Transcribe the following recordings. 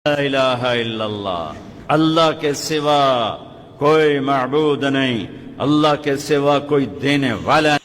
لا الہ الا اللہ، اللہ کے سوا کوئی معبود نہیں، اللہ کے سوا کوئی دینے والا نہیں۔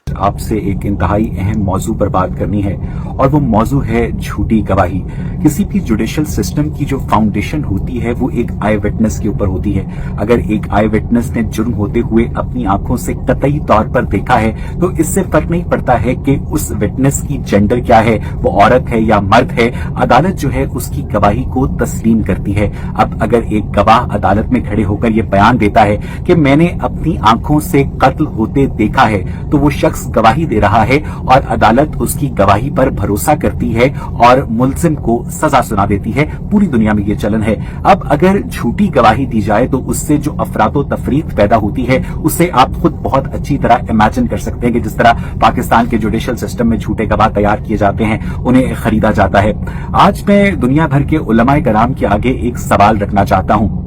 آپ سے ایک انتہائی اہم موضوع پر بات کرنی ہے اور وہ موضوع ہے جھوٹی گواہی۔ کسی بھی جوڈیشل سسٹم کی جو فاؤنڈیشن ہوتی ہے وہ ایک آئی وٹنس کے اوپر ہوتی ہے۔ اگر ایک آئی وٹنس نے جرم ہوتے ہوئے اپنی آنکھوں سے قطعی طور پر دیکھا ہے تو اس سے فرق نہیں پڑتا ہے کہ اس وٹنس کی جینڈر کیا ہے، وہ عورت ہے یا مرد ہے، عدالت جو ہے اس کی گواہی کو تسلیم کرتی ہے۔ اب اگر ایک گواہ عدالت میں کھڑے ہو کر یہ بیان دیتا ہے کہ میں نے اپنی آنکھوں سے قتل ہوتے دیکھا ہے تو وہ شخص گواہی دے رہا ہے اور عدالت اس کی گواہی پر بھروسہ کرتی ہے اور ملزم کو سزا سنا دیتی ہے۔ پوری دنیا میں یہ چلن ہے۔ اب اگر جھوٹی گواہی دی جائے تو اس سے جو افراد و تفریق پیدا ہوتی ہے اسے آپ خود بہت اچھی طرح امیجن کر سکتے ہیں کہ جس طرح پاکستان کے جوڈیشل سسٹم میں جھوٹے گواہ تیار کیے جاتے ہیں، انہیں خریدا جاتا ہے۔ آج میں دنیا بھر کے علماء کرام کے آگے ایک سوال رکھنا چاہتا ہوں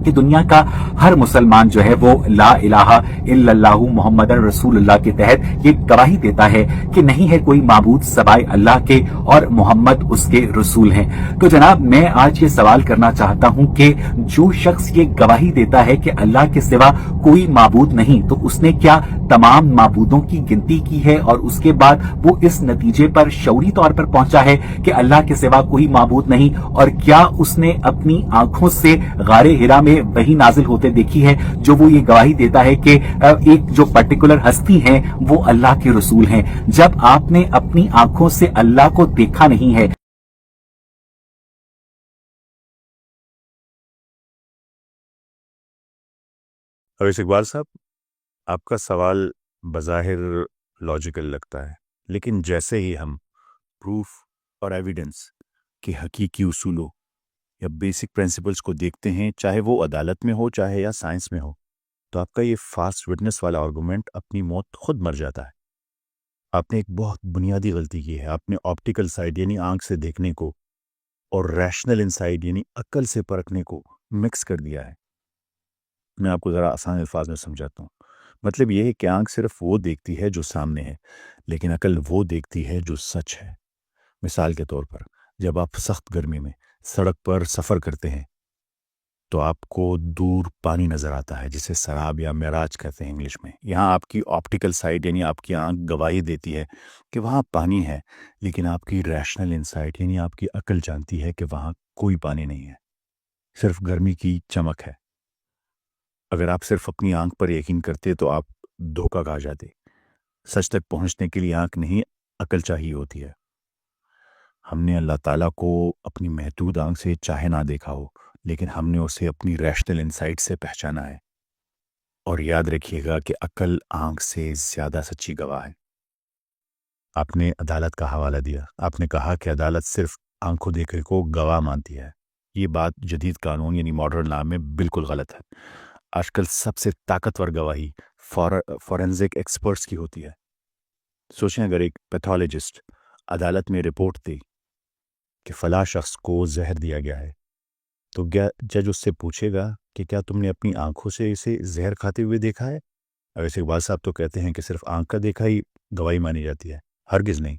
کہ دنیا کا ہر مسلمان جو ہے وہ لا الہ الا اللہ محمد رسول اللہ کے تحت یہ گواہی دیتا ہے کہ نہیں ہے کوئی معبود سوائے اللہ کے اور محمد اس کے رسول ہیں۔ تو جناب میں آج یہ سوال کرنا چاہتا ہوں کہ جو شخص یہ گواہی دیتا ہے کہ اللہ کے سوا کوئی معبود نہیں تو اس نے کیا تمام معبودوں کی گنتی کی ہے اور اس کے بعد وہ اس نتیجے پر شعوری طور پر پہنچا ہے کہ اللہ کے سوا کوئی معبود نہیں، اور کیا اس نے اپنی آنکھوں سے غار ہرا میں وہی نازل ہوتے دیکھی ہے جو وہ یہ گواہی دیتا ہے کہ ایک جو پرٹیکولر ہستی ہیں وہ اللہ کے رسول ہیں؟ جب آپ نے اپنی آنکھوں سے اللہ کو دیکھا نہیں ہے۔ اویس اقبال صاحب، آپ کا سوال بظاہر لاجیکل لگتا ہے، لیکن جیسے ہی ہم پروف اور ایویڈنس کے حقیقی اصولوں یا بیسک پرنسپلز کو دیکھتے ہیں، چاہے وہ عدالت میں ہو چاہے یا سائنس میں ہو، تو آپ کا یہ فاسٹ وٹنس والا آرگومنٹ اپنی موت خود مر جاتا ہے۔ آپ نے ایک بہت بنیادی غلطی کی ہے۔ آپ نے آپٹیکل سائڈ یعنی آنکھ سے دیکھنے کو اور ریشنل انسائڈ یعنی عقل سے پرکھنے کو مکس کر دیا ہے۔ میں آپ کو ذرا آسان الفاظ میں سمجھاتا ہوں۔ مطلب یہ ہے کہ آنکھ صرف وہ دیکھتی ہے جو سامنے ہے، لیکن عقل وہ دیکھتی ہے جو سچ ہے۔ مثال کے طور پر جب آپ سخت گرمی میں سڑک پر سفر کرتے ہیں تو آپ کو دور پانی نظر آتا ہے، جسے سراب یا معراج کہتے ہیں انگلش میں۔ یہاں آپ کی آپٹیکل سائٹ یعنی آپ کی آنکھ گواہی دیتی ہے کہ وہاں پانی ہے، لیکن آپ کی ریشنل انسائٹ یعنی آپ کی عقل جانتی ہے کہ وہاں کوئی پانی نہیں ہے، صرف گرمی کی چمک ہے۔ اگر آپ صرف اپنی آنکھ پر یقین کرتے تو آپ دھوکہ کھا جاتے۔ سچ تک پہنچنے کے لیے آنکھ نہیں، عقل چاہیے ہوتی ہے۔ ہم نے اللہ تعالیٰ کو اپنی محدود آنکھ سے چاہے نہ دیکھا ہو، لیکن ہم نے اسے اپنی ریشنل انسائٹ سے پہچانا ہے۔ اور یاد رکھیے گا کہ عقل آنکھ سے زیادہ سچی گواہ ہے۔ آپ نے عدالت کا حوالہ دیا، آپ نے کہا کہ عدالت صرف آنکھوں دیکھے کو گواہ مانتی ہے۔ یہ بات جدید قانون یعنی ماڈرن لا میں بالکل غلط ہے۔ آج کل سب سے طاقتور گواہی فورینزک ایکسپرٹس کی ہوتی ہے۔ سوچیں اگر ایک پیتھولوجسٹ عدالت میں رپورٹ دے کہ فلاں شخص کو زہر دیا گیا ہے، تو کیا جج اس سے پوچھے گا کہ کیا تم نے اپنی آنکھوں سے اسے زہر کھاتے ہوئے دیکھا ہے؟ ویسے اقبال صاحب تو کہتے ہیں کہ صرف آنکھ کا دیکھا ہی گواہی مانی جاتی ہے۔ ہرگز نہیں۔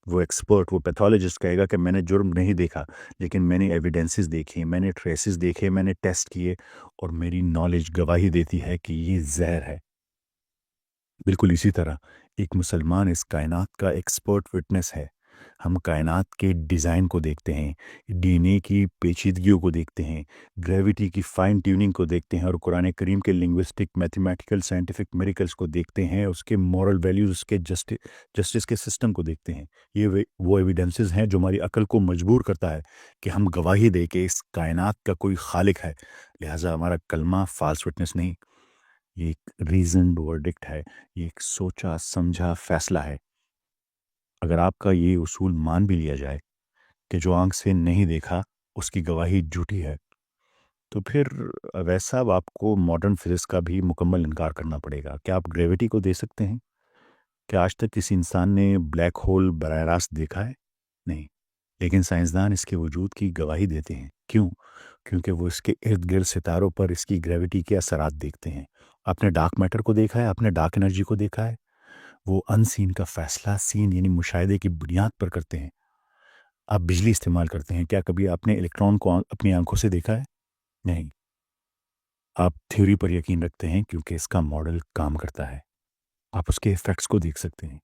وہ ایکسپرٹ، وہ پیتھولوجسٹ کہے گا کہ میں نے جرم نہیں دیکھا، لیکن میں نے ایویڈنسز دیکھی، میں نے ٹریسز دیکھے، میں نے ٹیسٹ کیے، اور میری نالج گواہی دیتی ہے کہ یہ زہر ہے۔ بالکل اسی طرح ایک مسلمان اس کائنات کا ایکسپرٹ وٹنس ہے۔ ہم کائنات کے ڈیزائن کو دیکھتے ہیں، ڈی این اے کی پیچیدگیوں کو دیکھتے ہیں، گریویٹی کی فائن ٹیوننگ کو دیکھتے ہیں، اور قرآن کریم کے لنگوسٹک، میتھمیٹیکل، سائنٹیفک میریکلز کو دیکھتے ہیں، اس کے مورل ویلیوز، اس کے جسٹس کے سسٹم کو دیکھتے ہیں۔ یہ وہ ایویڈنسز ہیں جو ہماری عقل کو مجبور کرتا ہے کہ ہم گواہی دے کہ اس کائنات کا کوئی خالق ہے، لہٰذا ہمارا کلمہ فالس وٹنس نہیں، یہ ایک ریزنڈ ورڈکٹ ہے، یہ ایک سوچا سمجھا فیصلہ ہے۔ اگر آپ کا یہ اصول مان بھی لیا جائے کہ جو آنکھ سے نہیں دیکھا اس کی گواہی جھوٹی ہے، تو پھر ویسا آپ کو ماڈرن فزکس کا بھی مکمل انکار کرنا پڑے گا۔ کیا آپ گریویٹی کو دے سکتے ہیں؟ کیا آج تک کسی انسان نے بلیک ہول براہ راست دیکھا ہے؟ نہیں، لیکن سائنسدان اس کے وجود کی گواہی دیتے ہیں۔ کیوں؟ کیونکہ وہ اس کے ارد گرد ستاروں پر اس کی گریویٹی کے اثرات دیکھتے ہیں۔ آپ نے ڈارک میٹر کو دیکھا ہے؟ آپ نے ڈارک انرجی کو دیکھا ہے؟ وہ ان سین کا فیصلہ سین یعنی مشاہدے کی بنیاد پر کرتے ہیں۔ آپ بجلی استعمال کرتے ہیں، کیا کبھی آپ نے الیکٹران کو اپنی آنکھوں سے دیکھا ہے؟ نہیں۔ آپ تھیوری پر یقین رکھتے ہیں کیونکہ اس کا ماڈل کام کرتا ہے، آپ اس کے ایفیکٹس کو دیکھ سکتے ہیں۔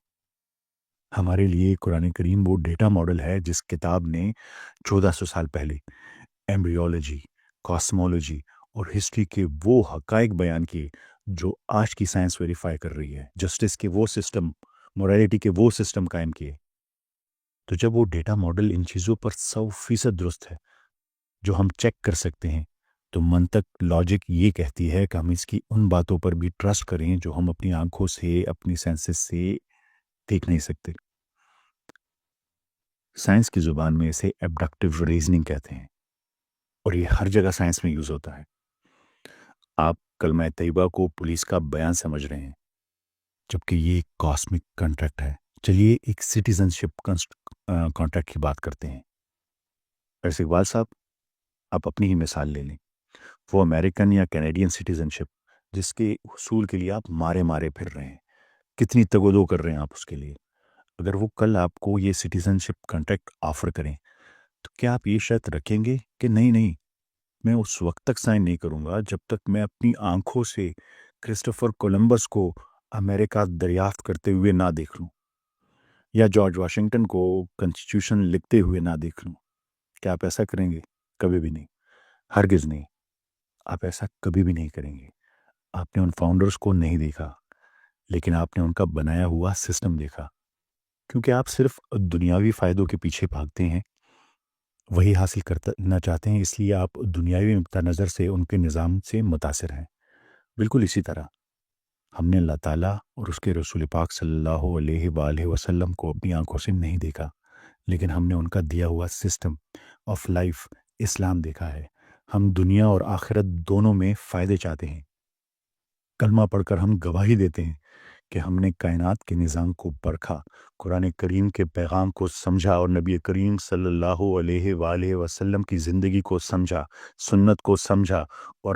ہمارے لیے قرآن کریم وہ ڈیٹا ماڈل ہے جس کتاب نے 1400 سال پہلے ایمبریولوجی، کاسمولوجی اور ہسٹری کے وہ حقائق بیان کیے جو آج کی سائنس ویریفائی کر رہی ہے، جسٹس کے وہ سسٹم، مورالٹی کے وہ سسٹم قائم کیے۔ تو جب وہ ڈیٹا ماڈل ان چیزوں پر 100% درست ہے جو ہم چیک کر سکتے ہیں، تو منطق، لاجک یہ کہتی ہے کہ ہم اس کی ان باتوں پر بھی ٹرسٹ کریں جو ہم اپنی آنکھوں سے، اپنی سینسز سے دیکھ نہیں سکتے۔ سائنس کی زبان میں اسے ایبڈکٹیو ریزننگ کہتے ہیں، اور یہ ہر جگہ سائنس میں یوز ہوتا ہے۔ آپ کلمہ طیبہ کو پولیس کا بیان سمجھ رہے ہیں، جبکہ یہ ایک کاسمک کانٹریکٹ ہے۔ چلیے ایک سٹیزن شپ کانٹریکٹ کی بات کرتے ہیں۔ ایسے اقبال صاحب، آپ اپنی ہی مثال لے لیں، وہ امریکن یا کینیڈین سٹیزن شپ جس کے حصول کے لیے آپ مارے مارے پھر رہے ہیں، کتنی تگ و دو کر رہے ہیں آپ اس کے لیے۔ اگر وہ کل آپ کو یہ سٹیزن شپ کانٹریکٹ آفر کریں تو کیا آپ یہ شرط رکھیں گے کہ نہیں، میں اس وقت تک سائن نہیں کروں گا جب تک میں اپنی آنکھوں سے کرسٹوفر کولمبس کو امریکہ دریافت کرتے ہوئے نہ دیکھ لوں، یا جارج واشنگٹن کو کنسٹیٹیوشن لکھتے ہوئے نہ دیکھ لوں؟ کیا آپ ایسا کریں گے؟ کبھی بھی نہیں، ہرگز نہیں۔ آپ ایسا کبھی بھی نہیں کریں گے۔ آپ نے ان فاؤنڈرز کو نہیں دیکھا، لیکن آپ نے ان کا بنایا ہوا سسٹم دیکھا، کیونکہ آپ صرف دنیاوی فائدوں کے پیچھے بھاگتے ہیں، وہی حاصل کرنا چاہتے ہیں، اس لیے آپ دنیاوی نقطہ نظر سے ان کے نظام سے متاثر ہیں۔ بالکل اسی طرح ہم نے اللہ تعالیٰ اور اس کے رسول پاک صلی اللہ علیہ وآلہ وسلم کو اپنی آنکھوں سے نہیں دیکھا، لیکن ہم نے ان کا دیا ہوا سسٹم آف لائف اسلام دیکھا ہے۔ ہم دنیا اور آخرت دونوں میں فائدے چاہتے ہیں۔ کلمہ پڑھ کر ہم گواہی دیتے ہیں کہ ہم نے کائنات کے نظام کو پرکھا، قرآن کریم کے پیغام کو سمجھا اور نبی کریم صلی اللہ علیہ وآلہ وسلم کی زندگی کو سمجھا، سنت کو سمجھا، اور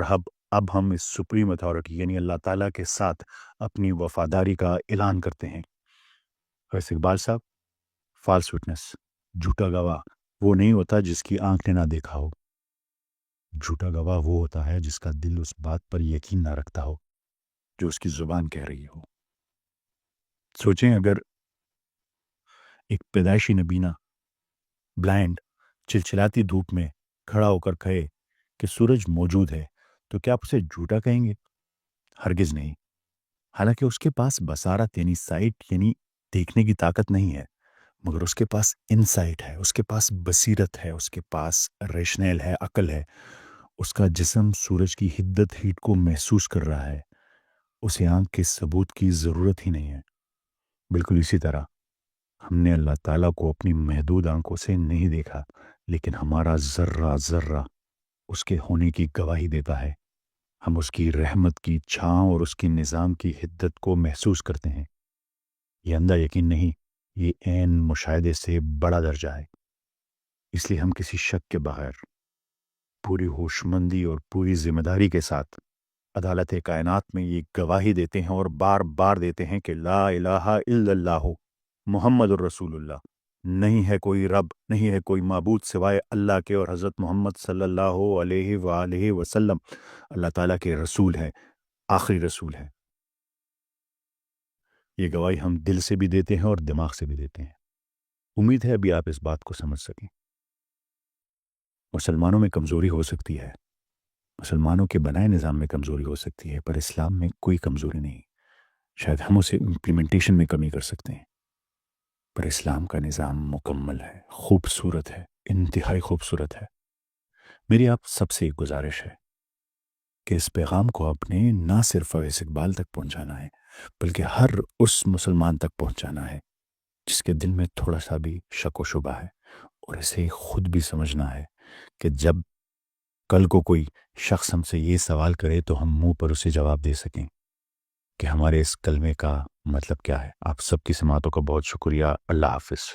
اب ہم اس سپریم اتھارٹی یعنی اللہ تعالیٰ کے ساتھ اپنی وفاداری کا اعلان کرتے ہیں۔ ویسے اقبال صاحب، فالس وٹنس، جھوٹا گواہ وہ نہیں ہوتا جس کی آنکھ نے نہ دیکھا ہو۔ جھوٹا گواہ وہ ہوتا ہے جس کا دل اس بات پر یقین نہ رکھتا ہو جو اس کی زبان کہہ رہی ہو۔ سوچیں، اگر ایک پیدائشی نبینا بلائنڈ چلچلاتی دھوپ میں کھڑا ہو کر کہے کہ سورج موجود ہے، تو کیا آپ اسے جھوٹا کہیں گے؟ ہرگز نہیں۔ حالانکہ اس کے پاس بصارت یعنی سائٹ یعنی دیکھنے کی طاقت نہیں ہے، مگر اس کے پاس انسائٹ ہے، اس کے پاس بصیرت ہے، اس کے پاس ریشنل ہے، عقل ہے۔ اس کا جسم سورج کی حدت ہیٹ کو محسوس کر رہا ہے، اسے آنکھ کے ثبوت کی ضرورت ہی نہیں ہے۔ بالکل اسی طرح ہم نے اللہ تعالیٰ کو اپنی محدود آنکھوں سے نہیں دیکھا، لیکن ہمارا ذرہ ذرہ اس کے ہونے کی گواہی دیتا ہے۔ ہم اس کی رحمت کی چھاؤں اور اس کے نظام کی حدت کو محسوس کرتے ہیں۔ یہ اندھا یقین نہیں، یہ عین مشاہدے سے بڑا درجہ ہے۔ اس لیے ہم کسی شک کے بغیر پوری ہوشمندی اور پوری ذمہ داری کے ساتھ عدالت کائنات میں یہ گواہی دیتے ہیں اور بار بار دیتے ہیں کہ لا الہ الا اللہ محمد الرسول اللہ، نہیں ہے کوئی رب، نہیں ہے کوئی معبود سوائے اللہ کے، اور حضرت محمد صلی اللہ علیہ وآلہ وسلم اللہ تعالیٰ کے رسول ہے، آخری رسول ہے۔ یہ گواہی ہم دل سے بھی دیتے ہیں اور دماغ سے بھی دیتے ہیں۔ امید ہے ابھی آپ اس بات کو سمجھ سکیں۔ مسلمانوں میں کمزوری ہو سکتی ہے، مسلمانوں کے بنائے نظام میں کمزوری ہو سکتی ہے، پر اسلام میں کوئی کمزوری نہیں۔ شاید ہم اسے امپلیمنٹیشن میں کمی کر سکتے ہیں، پر اسلام کا نظام مکمل ہے، خوبصورت ہے، انتہائی خوبصورت ہے۔ میری آپ سب سے ایک گزارش ہے کہ اس پیغام کو آپ نے نہ صرف اویس اقبال تک پہنچانا ہے، بلکہ ہر اس مسلمان تک پہنچانا ہے جس کے دل میں تھوڑا سا بھی شک و شبہ ہے، اور اسے خود بھی سمجھنا ہے کہ جب کل کو کوئی شخص ہم سے یہ سوال کرے تو ہم منہ پر اسے جواب دے سکیں کہ ہمارے اس کلمے کا مطلب کیا ہے۔ آپ سب کی سماعتوں کا بہت شکریہ۔ اللہ حافظ۔